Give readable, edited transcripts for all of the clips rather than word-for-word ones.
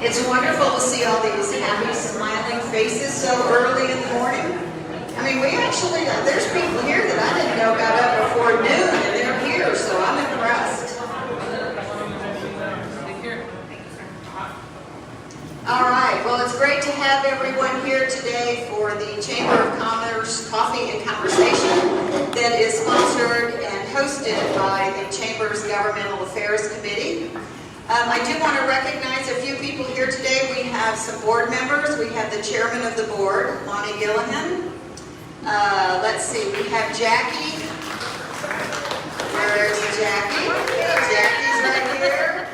It's wonderful to see all these happy, smiling faces so early in the morning. I mean, we actually, there's people here that I didn't know got up before noon, and they're here, so I'm impressed. All right, well, it's great to have everyone here today for the Chamber of Commerce Coffee and Conversation that is sponsored and hosted by the Chamber's Governmental Affairs Committee. I do want to recognize a few people here today. We have some board members. We have the chairman of the board, Lonnie Gillihan. Let's see, we have Jackie. Where is Jackie? Jackie's right here.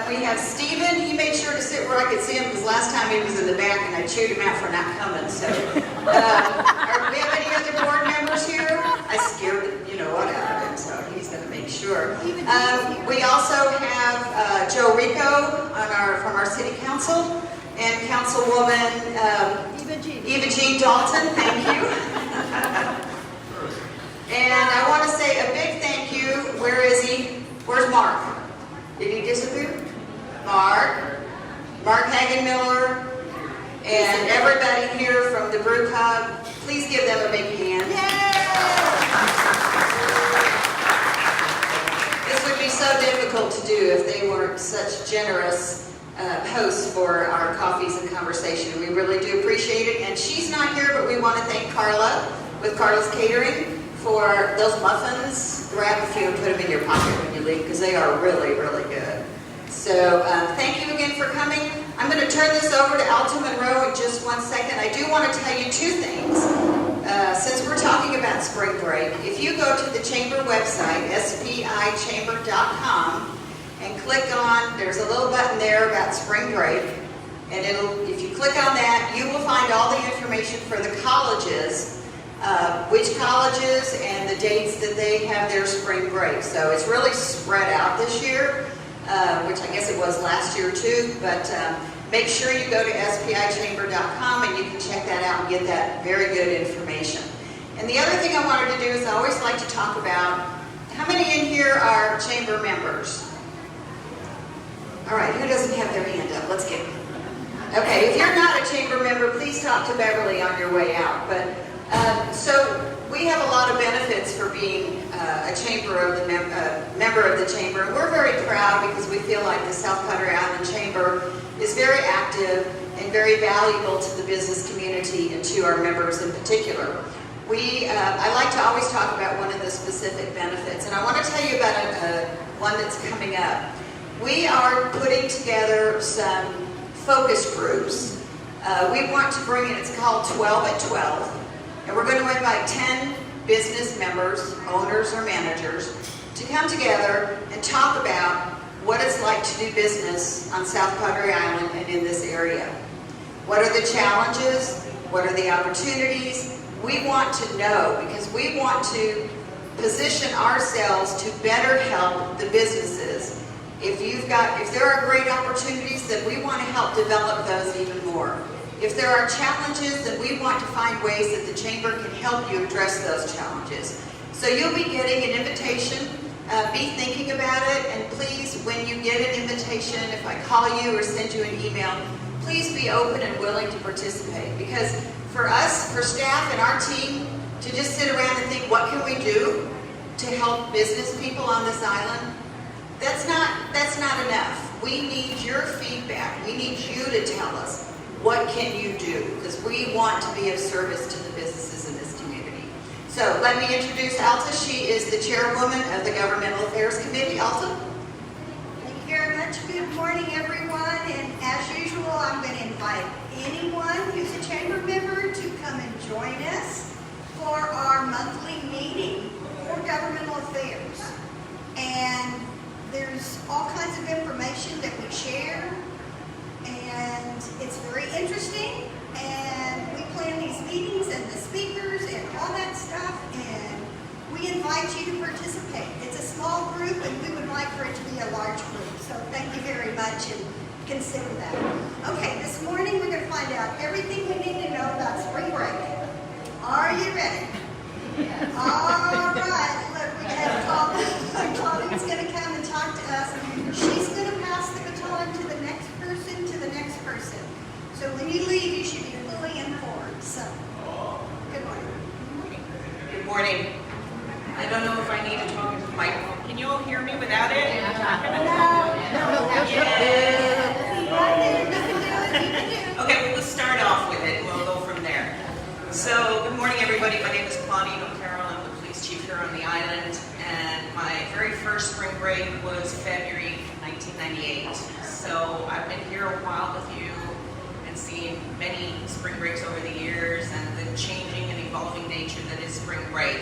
We have Stephen. He made sure to sit where I could see him because last time he was in the back and I chewed him out for not coming. So, do we have any other board members here? I scared you know what out of him, so he's going to make sure. We also have Joe Rico from our city council and Councilwoman Eva Jean Dalton. Thank you. And I want to say a big thank you. Where is he? Where's Mark? Did he disappear? Mark Hagen-Miller, and everybody here from the Brew Pub. Please give them a big hand. This would be so difficult to do if they weren't such generous hosts for our coffees and conversation. We really do appreciate it. And she's not here, but we want to thank Carla with Carla's Catering for those muffins. Grab a few and put them in your pocket when you leave because they are really, really good. So thank you again for coming. I'm going to turn this over to Alta Monroe in just one second. I do want to tell you two things. Since we're talking about spring break, if you go to the Chamber website, spichamber.com, and click on, there's a little button there about spring break, and if you click on that, you will find all the information for the colleges, which colleges and the dates that they have their spring break. So it's really spread out this year, which I guess it was last year too, but make sure you go to spichamber.com and you can check that out and get that very good information. And the other thing I wanted to do is I always like to talk about, how many in here are chamber members? All right, who doesn't have their hand up? Let's get it. Okay, if you're not a chamber member, please talk to Beverly on your way out. But so we have a lot of benefits for being a chamber of the member of the chamber. And we're very proud because we feel like the South Padre Island Chamber is very active and very valuable to the business community and to our members in particular. I like to always talk about one of the specific benefits, and I want to tell you about one that's coming up. We are putting together some focus groups. We want to bring in, it's called 12 at 12, and we're going to invite 10 business members, owners or managers, to come together and talk about what it's like to do business on South Padre Island and in this area. What are the challenges? What are the opportunities? We want to know because we want to position ourselves to better help the businesses. If there are great opportunities, then we want to help develop those even more. If there are challenges, then we want to find ways that the Chamber can help you address those challenges. So you'll be getting an invitation. Be thinking about it, and please, when you get an invitation, if I call you or send you an email, please be open and willing to participate. Because for us, for staff and our team, to just sit around and think, what can we do to help business people on this island? That's not enough. We need your feedback. We need you to tell us, what can you do? Because we want to be of service to the businesses in this community. So let me introduce Alta. She is the chairwoman of the Governmental Affairs Committee. Alta? Thank you very much. Good morning, everyone. And as usual, I'm going to invite anyone who's a chamber member to come and join us for our monthly meeting for governmental affairs. And there's all kinds of information that we share, and it's very interesting, and we plan these meetings and the speakers and all that stuff, and we invite you to participate. It's a small group, and we would like for it to be a large group, so thank you very much, and consider that. Okay, this morning we're going to find out everything we need to know about spring break. Are you ready? All right, look, we have Claudine. Claudine's going to come and talk to us. She's going to pass the baton to the next person, So, good morning everybody. My name is Claudine O'Carroll. I'm the police chief here on the island. And my very first spring break was February 1998. So, I've been here a while with you and seen many spring breaks over the years and the changing and evolving nature that is spring break.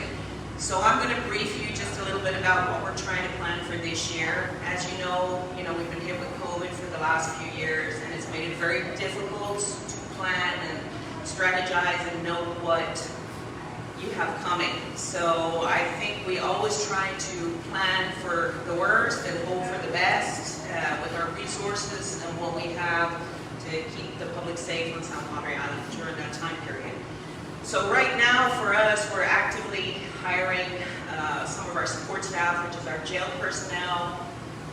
So I'm going to brief you just a little bit about what we're trying to plan for this year. As you know, we've been hit with COVID for the last few years, and it's made it very difficult to plan and strategize and know what you have coming. So I think we always try to plan for the worst and hope for the best with our resources and what we have to keep the public safe on South Padre Island during that time period. So right now for us, we're actively hiring some of our support staff, which is our jail personnel,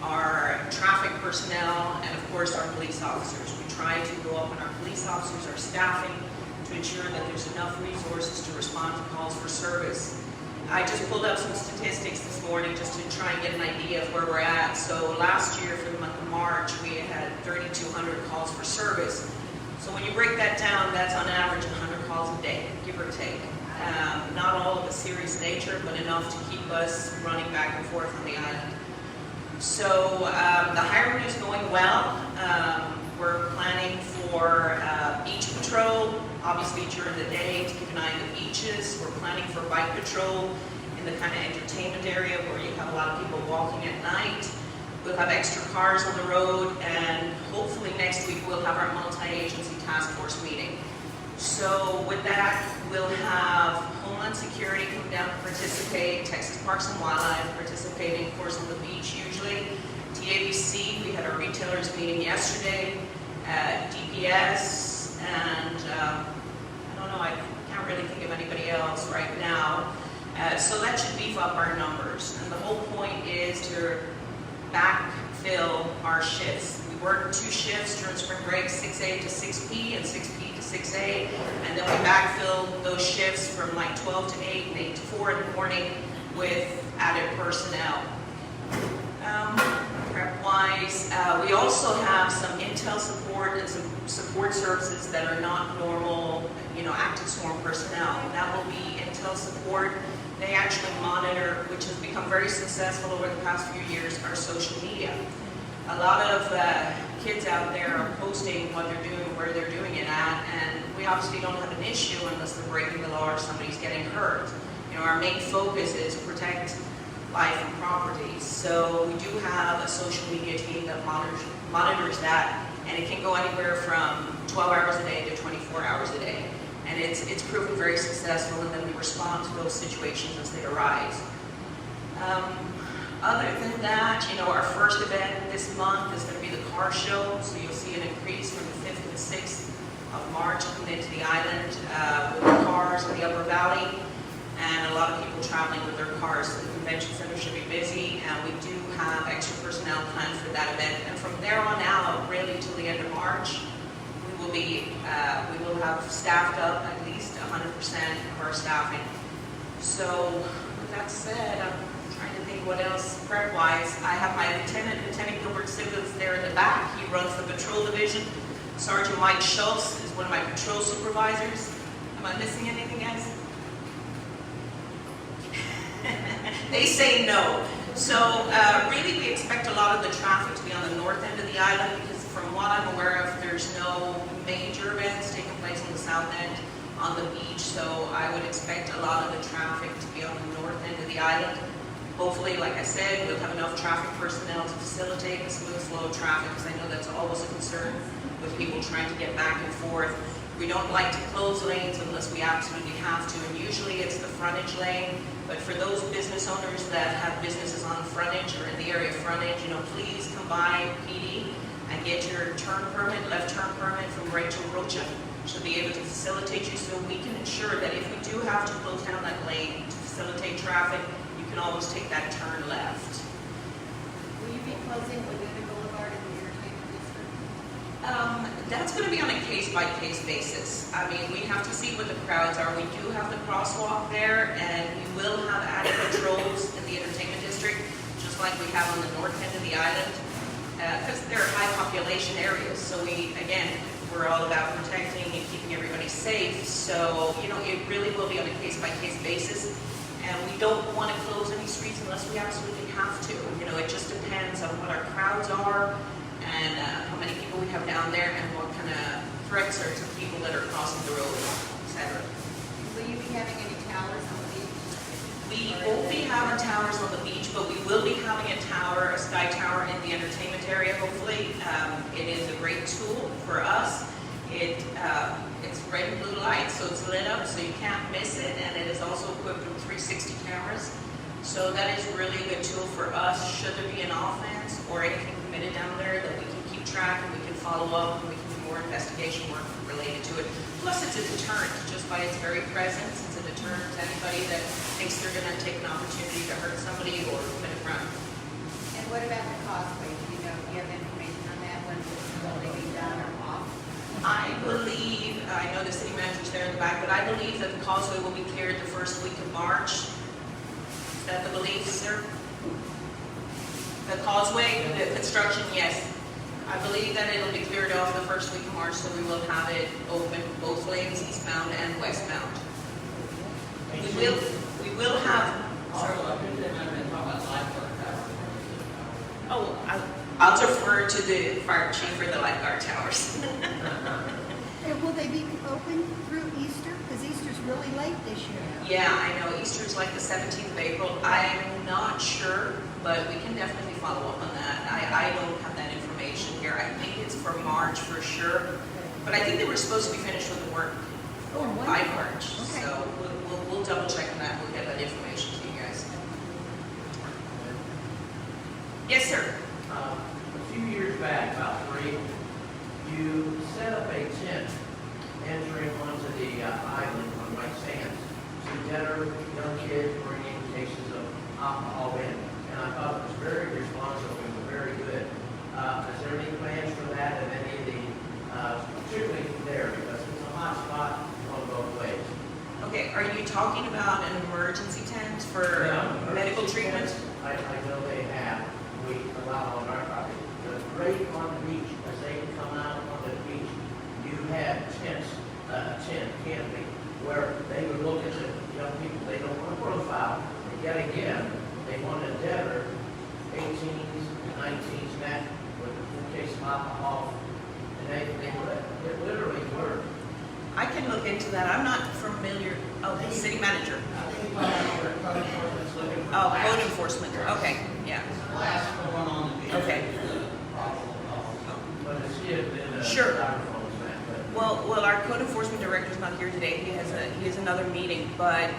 our traffic personnel, and of course our police officers. We try to go up on our police officers, our staffing, to ensure that there's enough resources to respond to calls for service. I just pulled up some statistics this morning just to try and get an idea of where we're at. So last year for the month of March, we had 3,200 calls for service. So when you break that down, that's on average 100 calls a day, give or take. Not all of a serious nature, but enough to keep us running back and forth on the island. So the hiring is going well. We're planning for beach patrol, obviously during the day to keep an eye on the beaches. We're planning for bike patrol in the kind of entertainment area where you have a lot of people walking at night. We'll have extra cars on the road, and hopefully next week we'll have our multi-agency task force meeting. So with that, we'll have Homeland Security come down and participate, Texas Parks and Wildlife participating, of course, on the beach usually. TABC, we had our retailers meeting yesterday, DPS, and I don't know, I can't really think of anybody else right now. So that should beef up our numbers. And the whole point is to backfill our shifts. We work 2 shifts during spring break, 6A to 6P and 6P to 6A, and then we backfill those shifts from like 12 to 8 and 8 to 4 in the morning with added personnel. Prep-wise, we also have some intel support and some support services that are not normal, active sworn personnel. That will be intel support. They actually monitor, which has become very successful over the past few years, our social media. A lot of kids out there are posting what they're doing, where they're doing it at, and we obviously don't have an issue unless they're breaking the law or somebody's getting hurt. Our main focus is protect life and property. So we do have a social media team that monitors that, and it can go anywhere from 12 hours a day to 24 hours a day. And it's proven very successful, and then we respond to those situations as they arise. Other than that, our first event this month is going to be the car show, so you'll see an increase from the 5th to the 6th of March coming into the island with the cars in the Upper Valley, and a lot of people traveling with their cars, so the convention center should be busy, and we do have extra personnel planned for that event. And from there on out, really till the end of March, we will have staffed up at least 100% of our staffing. So with that said, I'm trying to think what else prep-wise. I have my Lieutenant Gilbert Simmons there in the back. He runs the patrol division. Sergeant Mike Schultz is one of my patrol supervisors. Am I missing anything, guys? They say no. So really we expect a lot of the traffic to be on the north end of the island, because from what I'm aware of, there's no major events taking place on the south end on the beach. So I would expect a lot of the traffic to be on the north end of the island. Hopefully, like I said, we'll have enough traffic personnel to facilitate a smooth flow of traffic, because I know that's always a concern with people trying to get back and forth. We don't like to close lanes unless we absolutely have to, and usually it's the frontage lane. But for those business owners that have businesses on frontage or in the area of frontage, please come by PD and get your turn permit, left turn permit from Rachel Rocha. She'll be able to facilitate you, so we can ensure that if we do have to close down that lane to facilitate traffic, you can always take that turn left. Will you be closing Laguna Boulevard in the entertainment district? That's going to be on a case-by-case basis. I mean, we have to see what the crowds are. We do have the crosswalk there, and we will have added patrols in the entertainment district, just like we have on the north end of the island, because they're high population areas. So we're we're all about protecting and keeping everybody safe. So, you know, it really will be on a case-by-case basis. And we don't want to close any streets unless we absolutely have to. You know, it just depends on what our crowds are and how many people we have down there and what kind of threats are to people that are crossing the road, etc. Will you be having any towers on the beach? We won't be having towers on the beach, but we will be having a tower, a sky tower in the entertainment area, hopefully. It is a great tool for us. It's red and blue lights, so it's lit up, so you can't miss it, and it is also equipped with 360 cameras. So that is really a good tool for us, should there be an offense or anything committed down there, that we can keep track and we can follow up and we can do more investigation work related to it. Plus, it's a deterrent, just by its very presence. It's a deterrent to anybody that thinks they're going to take an opportunity to hurt somebody or commit a crime. And what about the causeway? Do you have information on that? When will they be done or off? I believe, I know the city manager's there in the back, but I believe that the causeway will be cleared the first week of March. Is that the belief, sir? The causeway, the construction, yes. I believe that it'll be cleared off the first week of March, so we will have it open both lanes, eastbound and westbound. We will have. Oh, I'll defer to the fire chief for the lifeguard towers. And will they be open through Easter? Because Easter's really late this year. Yeah, I know, Easter's like the 17th of April. I'm not sure, but we can definitely follow up on that. I don't have that information here. I think it's for March for sure, but I think they were supposed to be finished with the work by March. Okay. So we'll double check on that. We'll get that information to you guys. Yes, sir. A few years back, about 3, you set up a tent entering onto the island on White Sands to deter young kids bringing cases of alcohol in. And I thought it was very responsible and very good. Is there any plans for that in any of the, particularly there, because it's a hot spot on both ways? Okay, are you talking about an emergency tent for medical treatment? I know they have. We allow on our property. But right on the beach, as they come out on the beach, you had tents, tent canopy, where they would look at the young people. They don't want to profile. And yet again, they want to deter 18s, 19s, that with the case of alcohol. And it literally worked. I can look into that. I'm not familiar. Oh, the city manager. Oh, code enforcement. Okay, yeah. Okay. But it's still been a Sure. styrofoam's that, but Well, our code enforcement director's not here today. He has another meeting, but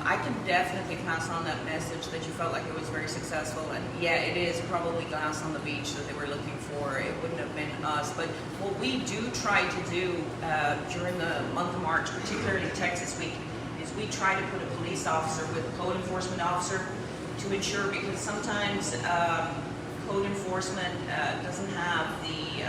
I can definitely pass on that message that you felt like it was very successful. And yeah, it is probably glass on the beach that they were looking for. It wouldn't have been us. But what we do try to do during the month of March, particularly Texas Week, is we try to put a police officer with a code enforcement officer to ensure, because sometimes code enforcement doesn't have the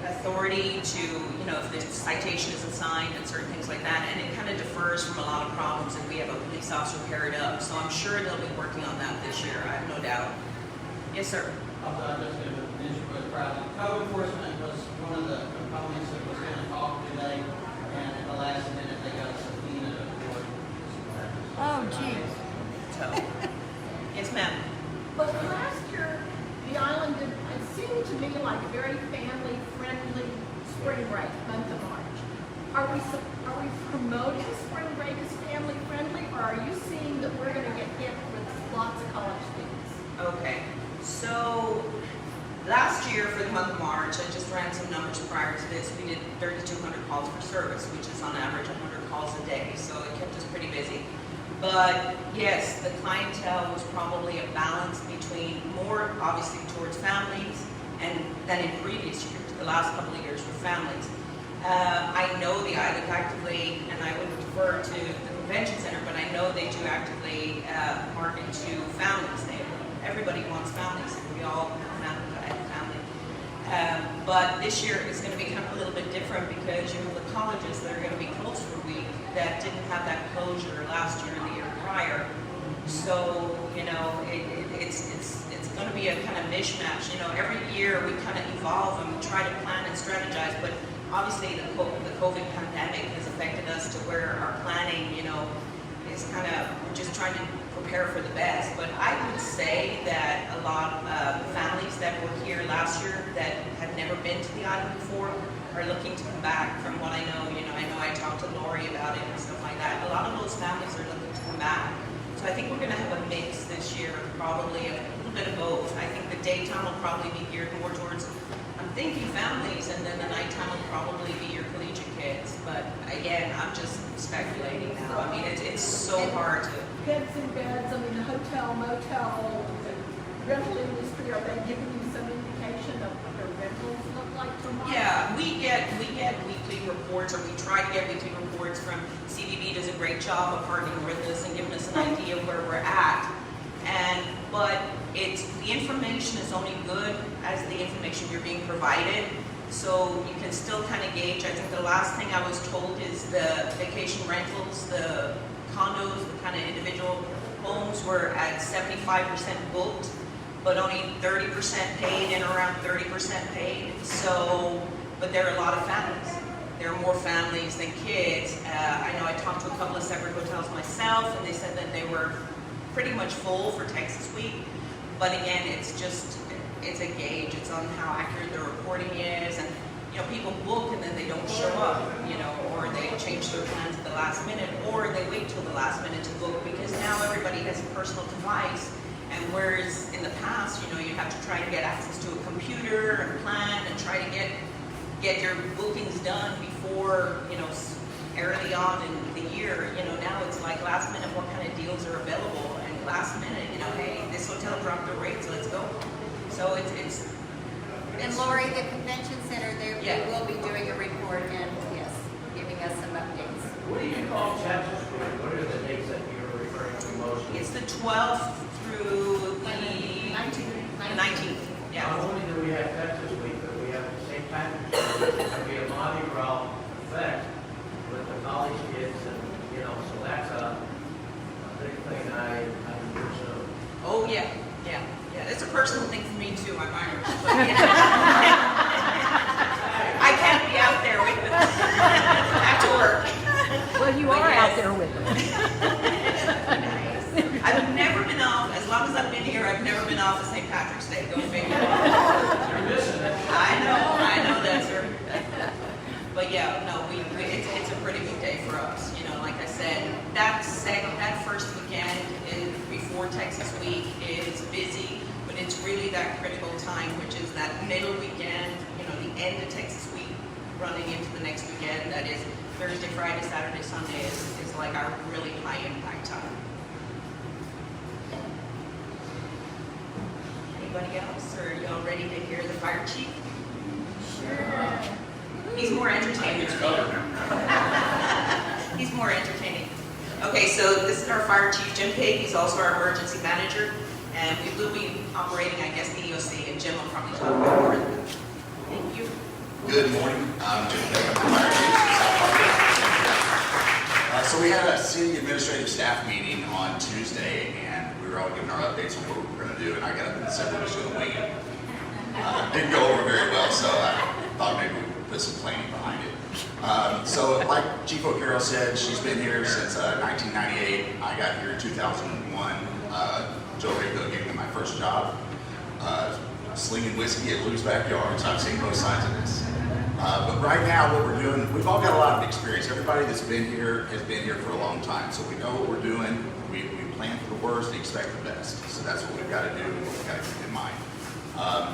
authority to, you know, if the citation is assigned and certain things like that, and it kind of differs from a lot of problems if we have a police officer pair it up. So I'm sure they'll be working on that this year, I have no doubt. Yes, sir. I'm just going to mention for the crowd, code enforcement was one of the components that was going to talk today, and at the last minute, they got a subpoena to court. Oh, geez. So, yes, ma'am. But last year, the island did, it seemed to me like a very family-friendly spring break, month of March. Are we promoting spring break as family-friendly, or are you seeing that we're going to get hit with lots of college students? Okay, so last year for the month of March, I just ran some numbers prior to this. We did 3,200 calls for service, which is on average 100 calls a day, so it kept us pretty busy. But yes, the clientele was probably a balance between more obviously towards families and than in previous years. The last couple of years were families. I know the island actively, and I would refer to the convention center, but I know they do actively market to families. Everybody wants families, and we all have family. But this year is going to be kind of a little bit different because you have the colleges that are going to be closed for a week that didn't have that closure last year and the year prior. So, you know, it's going to be a kind of mishmash. You know, every year we kind of evolve and we try to plan and strategize, but obviously the COVID pandemic has affected us to where our planning, is kind of, we're just trying to prepare for the best. But I would say that a lot of families that were here last year that had never been to the island before are looking to come back. From what I know, I talked to Lori about it and stuff like that. A lot of those families are looking to come back. So I think we're going to have a mix this year, probably a little bit of both. I think the daytime will probably be geared more towards, I'm thinking families, and then the nighttime will probably be your collegiate kids. But again, I'm just speculating now. I mean, it's so hard to. Beds and beds, I mean, the hotel, motel, the rental industry, are they giving you some indication of what their rentals look like tomorrow? Yeah, we get weekly reports, or we try to get weekly reports from CVB. Does a great job of partnering with us and giving us an idea of where we're at. But the information is only good as the information you're being provided. So you can still kind of gauge. I think the last thing I was told is the vacation rentals, the condos, the kind of individual homes were at 75% booked, but only 30% paid and around 30% paid. So, but there are a lot of families. There are more families than kids. I know I talked to a couple of separate hotels myself, and they said that they were pretty much full for Texas Week. But again, it's a gauge. It's on how accurate the reporting is, and people book and then they don't show up, or they change their plans at the last minute, or they wait till the last minute to book, because now everybody has a personal device. And whereas in the past, you have to try to get access to a computer and plan and try to get your bookings done before, early on in the year, now it's like last minute, what kind of deals are available, and last minute, hey, this hotel dropped their rates, let's go. So it's And Lori, the convention center, they Yeah. will be doing a report and, yes, giving us some updates. What do you call Texas Week? What are the dates that you're referring to mostly? It's the 12th through the 19th. Yeah. Not only do we have Texas Week, but we have St. Patrick's Day. It's going to be a Mardi Gras effect with the college kids, and so that's a big thing I pursue. Oh, yeah. It's a personal thing for me too, I'm Irish. But yeah. I can't be out there with them. I have to work. Well, you But are yes. out there with them. I've never been off, as long as I've been here, I've never been off of St. Patrick's Day. Go figure. You're missing it. I know that, sir. But yeah, no, it's a pretty big day for us. Like I said, that first weekend before Texas Week is busy, but it's really that critical time, which is that middle weekend, the end of Texas Week, running into the next weekend. That is Thursday, Friday, Saturday, Sunday is like our really high impact time. Anybody else, or are y'all ready to hear the fire chief? Sure. He's more entertaining. He's more entertaining. Okay, so this is our fire chief, Jim Pig. He's also our emergency manager, and we will be operating, I guess, the EOC, and Jim will probably talk about more of that. Thank you. Good morning. I'm Jim Peg. I'm the fire chief of South Park. So we had a city administrative staff meeting on Tuesday, and we were all giving our updates on what we were going to do, and I got up and said we're just going to wing it. Didn't go over very well, so I thought maybe we would put some planning behind it. So like Chief O'Carroll said, she's been here since 1998. I got here in 2001. Joe Rico gave me my first job. Slinging whiskey at Lou's backyard, so I've seen both sides of this. But right now what we're doing, we've all got a lot of experience. Everybody that's been here has been here for a long time, so we know what we're doing. We plan for the worst and expect the best. So that's what we've got to do and what we've got to keep in mind.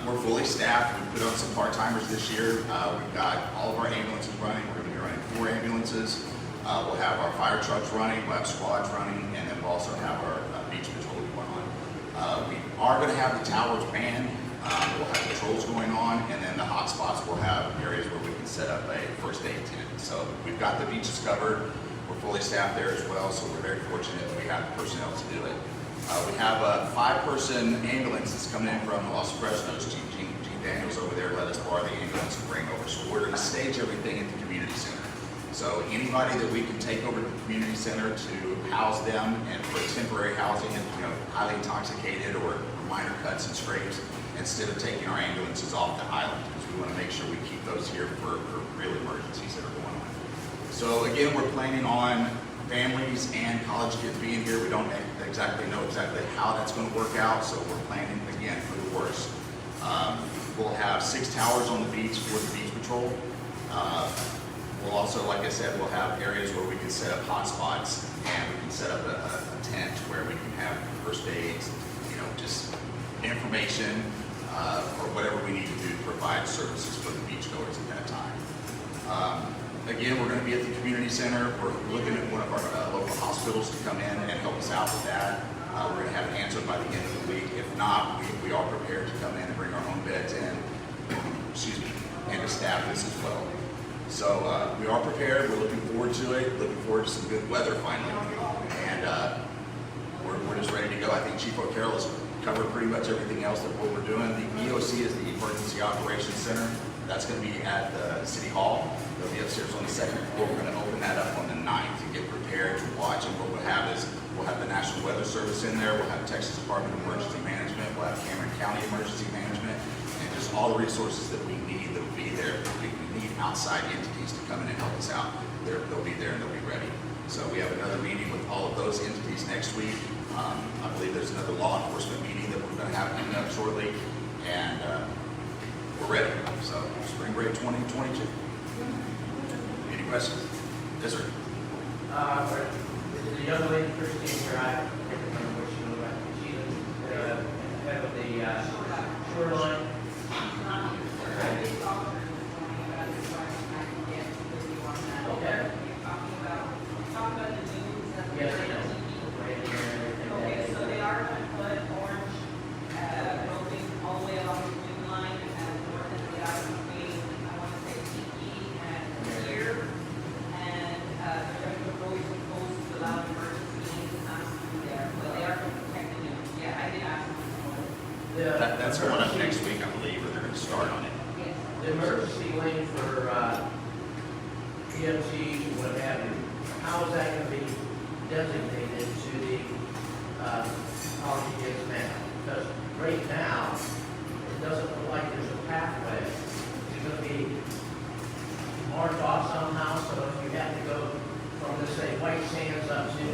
We're fully staffed. We put on some part-timers this year. We've got all of our ambulances running. We're going to be running 4 ambulances. We'll have our fire trucks running. We'll have squads running, and then we'll also have our beach patrol going on. We are going to have the towers manned. We'll have patrols going on, and then the hot spots will have areas where we can set up a first aid tent. So we've got the beaches covered. We're fully staffed there as well, so we're very fortunate that we have the personnel to do it. We have a 5-person ambulance that's coming in from Los Fresnos. Gene Daniels over there let us borrow the ambulance and bring over. So we're going to stage everything at the community center. So anybody that we can take over to the community center to house them and for temporary housing, and highly intoxicated or minor cuts and scrapes, instead of taking our ambulances off the island, because we want to make sure we keep those here for real emergencies that are going on. So again, we're planning on families and college kids being here. We don't exactly know how that's going to work out, so we're planning again for the worst. We'll have 6 towers on the beach for the beach patrol. We'll also, like I said, we'll have areas where we can set up hotspots, and we can set up a tent where we can have first aids, just information, or whatever we need to do to provide services for the beachgoers at that time. Again, we're going to be at the community center. We're looking at one of our local hospitals to come in and help us out with that. We're going to have an answer by the end of the week. If not, we are prepared to come in and bring our own beds in, and to staff this as well. So we are prepared. We're looking forward to it. Looking forward to some good weather finally, and we're just ready to go. I think Chief O'Carroll has covered pretty much everything else that what we're doing. The EOC is the Emergency Operations Center. That's going to be at the City Hall. It'll be upstairs on the 2nd floor. We're going to open that up on the 9th to get prepared to watch. And what we'll have is we'll have the National Weather Service in there. We'll have Texas Department of Emergency Management. We'll have Cameron County Emergency Management, and just all the resources that we need that will be there. We need outside entities to come in and help us out. They'll be there and they'll be ready. So we have another meeting with all of those entities next week. I believe there's another law enforcement meeting that we're going to have coming up shortly, and we're ready. So spring break 2022. Any questions? Yes, sir. The young lady, Christine, here, I can't remember what she looked like. She's head of the shoreline. Okay. Yes, I know. Okay, so they are going to put orange roping all the way along the blue line and north of the island between, I want to say, Tiki and here. And they're going to put roads and posts to allow emergency not through there. But they are going to protect the units. Yeah, I did ask them. That's going up next week, I believe, or they're going to start on it. Yes. The emergency lane for EMT, what have you, how is that going to be designated to the college kids now? Because right now, it doesn't look like there's a pathway. It's going to be marked off somehow, so if you have to go from, let's say, White Sands up to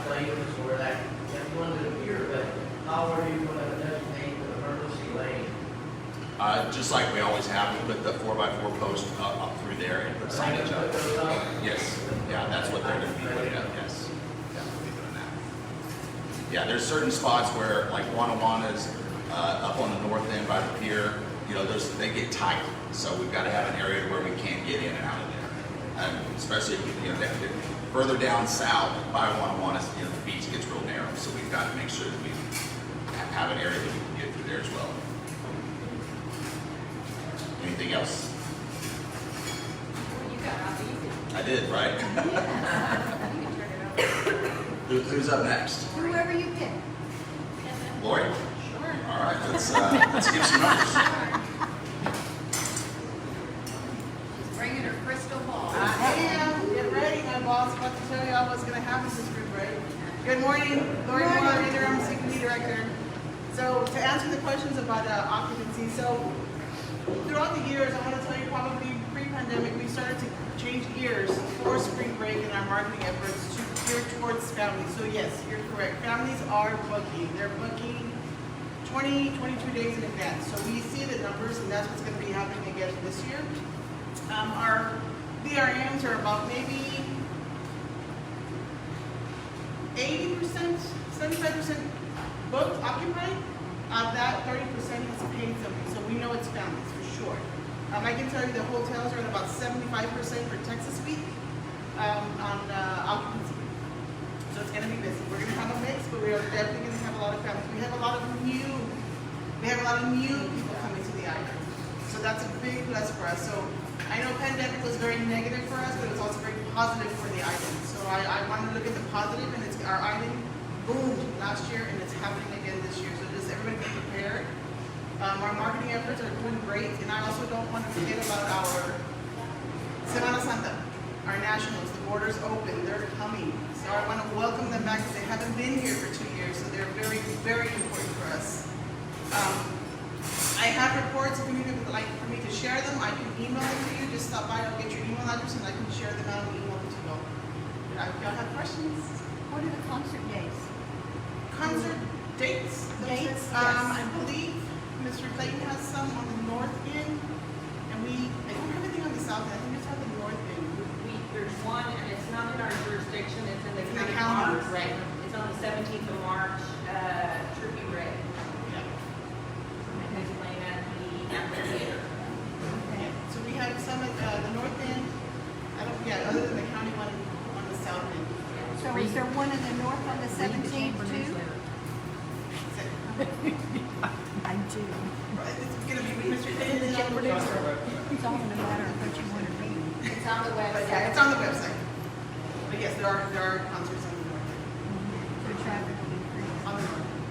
Clayton's or that, that's going to appear, but how are you going to designate the emergency lane? Just like we always have, we put the 4x4 post up through there and put signage up. Yes, yeah, that's what they're going to be putting up, yes. Yeah, we'll be doing that. Yeah, there's certain spots where, like Wanawana's up on the north end by the pier, they get tight. So we've got to have an area where we can get in and out of there. Especially, further down south by Wanawana's, the beach gets real narrow. So we've got to make sure that we have an area that we can get through there as well. Anything else? You got out easy. I did, right? Yeah. You can turn it over. Who's up next? Whoever you pick. Lori? Sure. All right, let's give some numbers. She's bringing her crystal ball. I am. Get ready. My boss about to tell y'all what's going to happen this spring break. Good morning. Lori Moore, interim CPD director. So to answer the questions about occupancy, so throughout the years, I want to tell you probably pre-pandemic, we started to change gears for spring break in our marketing efforts to gear towards families. So yes, you're correct. Families are booking. They're booking 20, 22 days in advance. So we see the numbers, and that's what's going to be happening again this year. Our BRMs are about maybe 80%, 75% booked, occupied. Of that, 30% has paid something, so we know it's families for sure. I can tell you the hotels are at about 75% for Texas Week on occupancy. So it's going to be busy. We're going to have a mix, but we are definitely going to have a lot of families. We have a lot of new people coming to the island. So that's a big plus for us. So I know pandemic was very negative for us, but it was also very positive for the island. So I want to look at the positive, and it's our island boomed last year, and it's happening again this year. So just everybody be prepared. Our marketing efforts are doing great, and I also don't want to forget about our Semana Santa, our nationals. The borders open, they're coming. So I want to welcome them back because they haven't been here for 2 years, so they're very, very important for us. I have reports, if you would like for me to share them, I can email them to you, just stop by, I'll get your email address and I can share them out and email them to you. If y'all have questions? What are the concert days? Concert dates? Dates, yes. I believe Mr. Clayton has some on the north end, and I don't have anything on the south end, I think it's on the north end. There's one, and it's not in our jurisdiction, it's in the In the county county, park. right. It's on the 17th of March, Turkey Ray, in Pennsylvania, the amphitheater. Okay. So we have some at the north end, other than the county one on the south end. So is there one in the north on the 17th too? I do. It's gonna be with Mr. Clayton. It's all in a matter of what you want to read. It's on the But website. yeah, it's on the website. But yes, there are concerts on the north end. The traffic will increase. On the north end.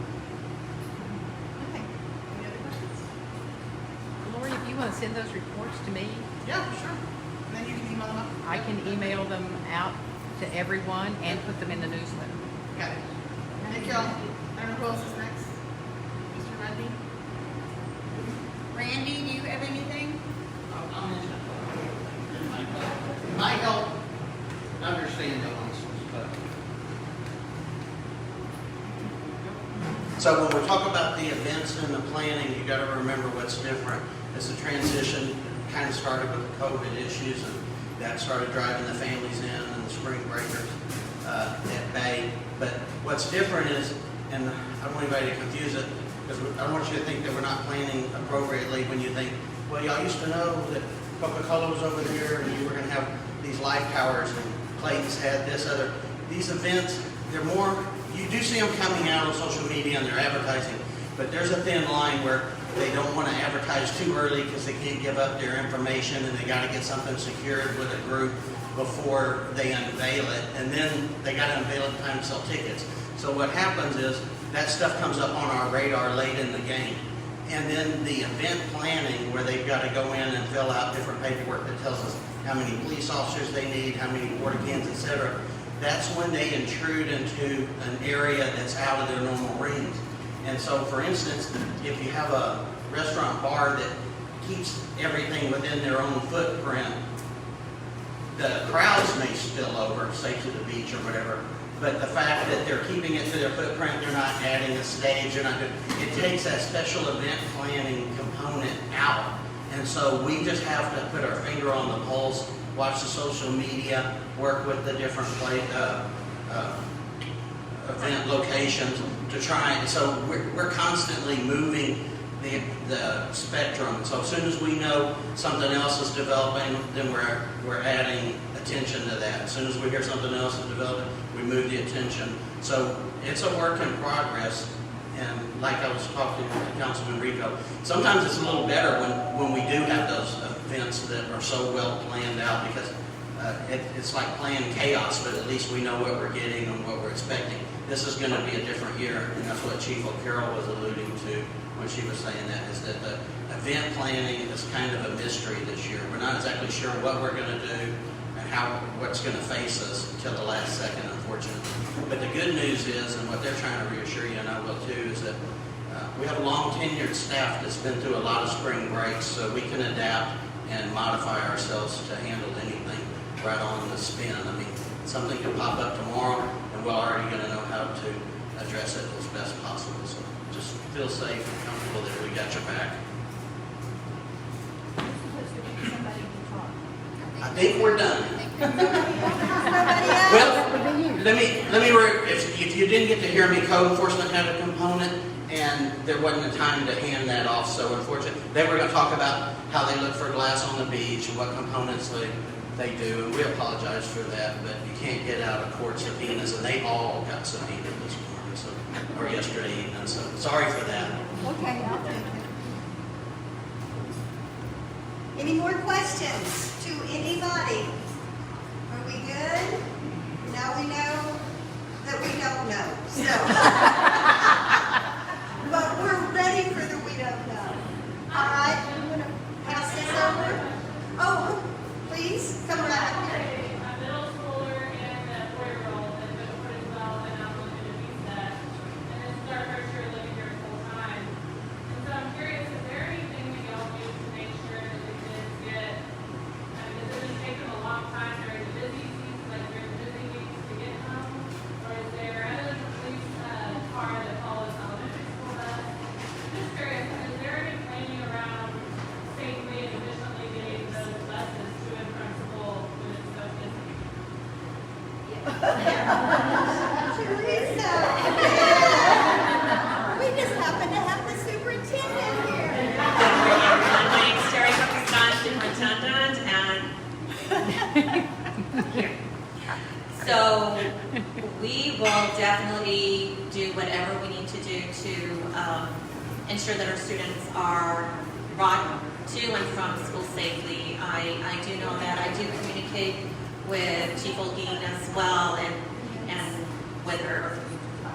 Okay. Any other questions? Lori, if you want to send those reports to me, Yeah, sure. And then you can email them up. I can email them out to everyone and put them in the newsletter. Got it. Thank you all. I don't know who else is next. Mr. Randy? Randy, do you have anything? I'll mention it. It might help understand the answers, but. So when we talk about the events and the planning, you gotta remember what's different. As the transition kind of started with the COVID issues, and that started driving the families in and the spring breakers at bay. But what's different is, and I don't want anybody to confuse it, because I don't want you to think that we're not planning appropriately when you think, well, y'all used to know that Coca-Cola was over there and you were gonna have these light towers and Clayton's had this other. These events, they're more, you do see them coming out on social media and they're advertising, but there's a thin line where they don't want to advertise too early because they can't give up their information and they got to get something secured with a group before they unveil it, and then they got to unveil it in time to sell tickets. So what happens is that stuff comes up on our radar late in the game. And then the event planning, where they've got to go in and fill out different paperwork that tells us how many police officers they need, how many water cans, etc. That's when they intrude into an area that's out of their normal rings. And so, for instance, if you have a restaurant bar that keeps everything within their own footprint, the crowds may spill over, say to the beach or whatever, but the fact that they're keeping it to their footprint, they're not adding a stage, they're not doing, it takes that special event planning component out. And so we just have to put our finger on the pulse, watch the social media, work with the different event locations to try, and so we're constantly moving the spectrum. So as soon as we know something else is developing, then we're adding attention to that. As soon as we hear something else is developing, we move the attention. So it's a work in progress. And like I was talking to Councilman Rico, sometimes it's a little better when we do have those events that are so well planned out, because it's like playing chaos, but at least we know what we're getting and what we're expecting. This is going to be a different year, and that's what Chief O'Carroll was alluding to when she was saying that, is that the event planning is kind of a mystery this year. We're not exactly sure what we're going to do and what's going to face us until the last second, unfortunately. But the good news is, and what they're trying to reassure you, and I will too, is that we have a long tenured staff that's been through a lot of spring breaks, so we can adapt and modify ourselves to handle anything right on the spin. I mean, something could pop up tomorrow, and we're already going to know how to address it as best possible. So just feel safe and comfortable that we got your back. You're supposed to be somebody to talk. I think we're done. Nobody else? Well, if you didn't get to hear me, code enforcement had a component, and there wasn't a time to hand that off, so unfortunately, they were going to talk about how they look for glass on the beach and what components they do, and we apologize for that, but you can't get out of court subpoenas, and they all got subpoenaed this morning, or yesterday evening, so sorry for that. Okay, I'll take it. Any more questions to anybody? Are we good? Now we know that we don't know, so. But we're ready for the we don't know. All right, I'm going to pass this over. Oh, please, come right up here. A middle schooler and a 4-year-old that go to court as well, and I'm looking to use that. And this is our first year living here full time. And So we will definitely do whatever we need to do to ensure that our students are brought to and from school safely. I do know that. I do communicate with Chief Olguin as well, and whether,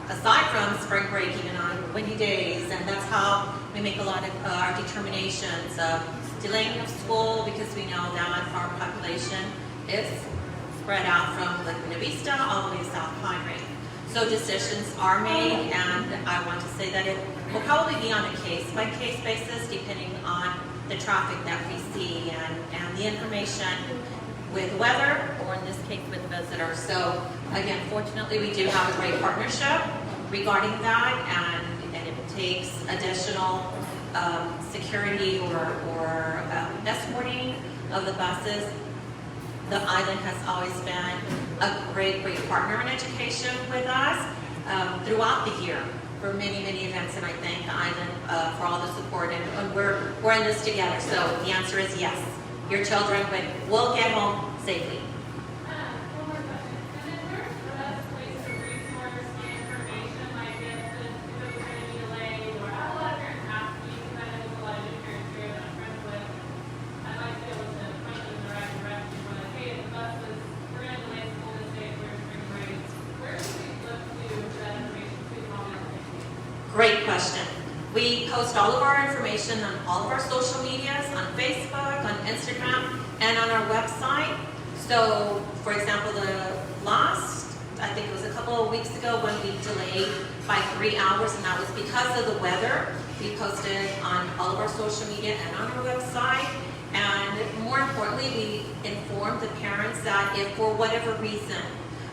aside from spring break, even on windy days, and that's how we make a lot of our determinations of delaying of school, because we know that our population is spread out from Laguna Vista all the way to South Pine Ridge. So decisions are made, and I want to say that it will probably be on a case-by-case basis, depending on the traffic that we see and the information with weather, or in this case with visitors. So again, fortunately, we do have a great partnership regarding that, and if it takes additional security or escorting of the buses, the island has always been a great partner in education with us throughout the year for many events, and I thank the island for all the support, and we're in this together. So the answer is yes. Your children will get home safely. One more question. And then where's the best place to resource the information like this if there's going to be delayed, or I have a lot of parents ask me, because I know there's a lot of new parents here that I'm friends with. I'd like to be able to point them in the right direction. We're like, hey, the bus is, we're going to delay school this day for spring break. Where should we look to for that information to call them? Great question. We post all of our information on all of our social medias, on Facebook, on Instagram, and on our website. So, for example, the last, I think it was a couple of weeks ago when we delayed by 3 hours, and that was because of the weather. We posted on all of our social media and on our website. And more importantly, we informed the parents that if for whatever reason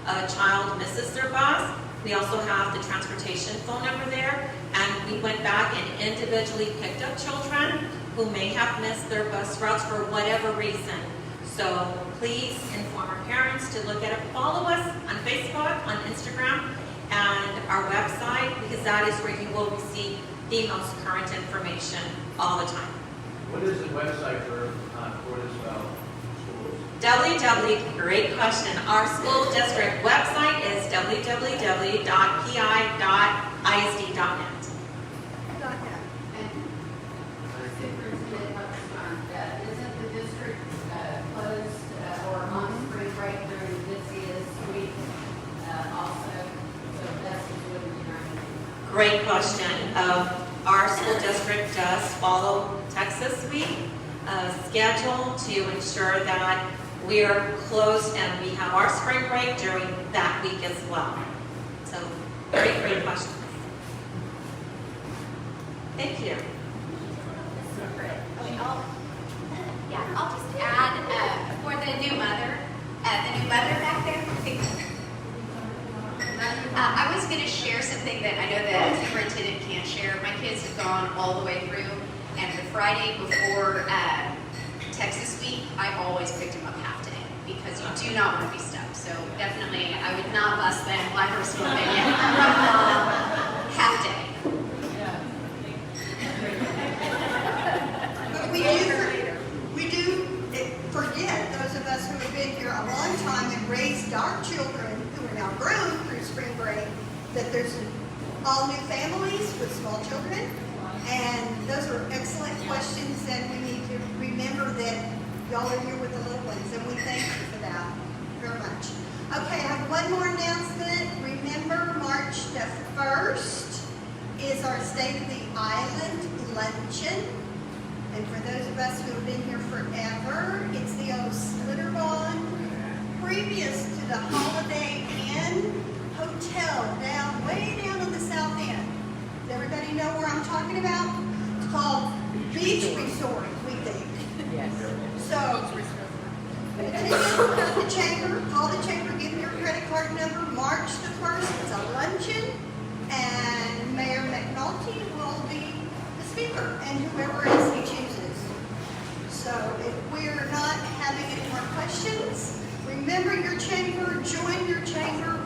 a child misses their bus, we also have the transportation phone number there, and we went back and individually picked up children who may have missed their bus routes for whatever reason. So please inform our parents to look at it. Follow us on Facebook, on Instagram, and our website, because that is where you will receive the most current information all the time. What is the website for Cordesville schools? Great question. Our school district website is www.pi.isd.net. Superintendent Huffman, isn't the district closed or on spring break during this week also? So that's what wouldn't be right. Great question. Our school district does follow Texas Week schedule to ensure that we are closed and we have our spring break during that week as well. So, great question. Thank you. I'll just add for the new mother back there. I was going to share something that I know the superintendent can't share. My kids have gone all the way through, and the Friday before Texas Week, I always picked them up half day because you do not want to be stuck. So definitely, I would not bus them, my personal opinion, half day. But we do forget, those of us who have been here a long time and raised our children who are now grown through spring break, that there's all new families with small children. And those are excellent questions, and we need to remember that y'all are here with the little ones, and we thank you for that very much. Okay, I have one more announcement. Remember, March the 1st is our State of the Island luncheon. And for those of us who have been here forever, it's the old Slitterbond, previous to the Holiday Inn Hotel way down on the south end. Does everybody know where I'm talking about? It's called Beach Resort, we think. Yes. So, attend the chamber, call the chamber, give them your credit card number. March the 1st, it's a luncheon, and Mayor McNulty will be the speaker, and whoever else he chooses. So, if we're not having any more questions, remember your chamber, join your chamber,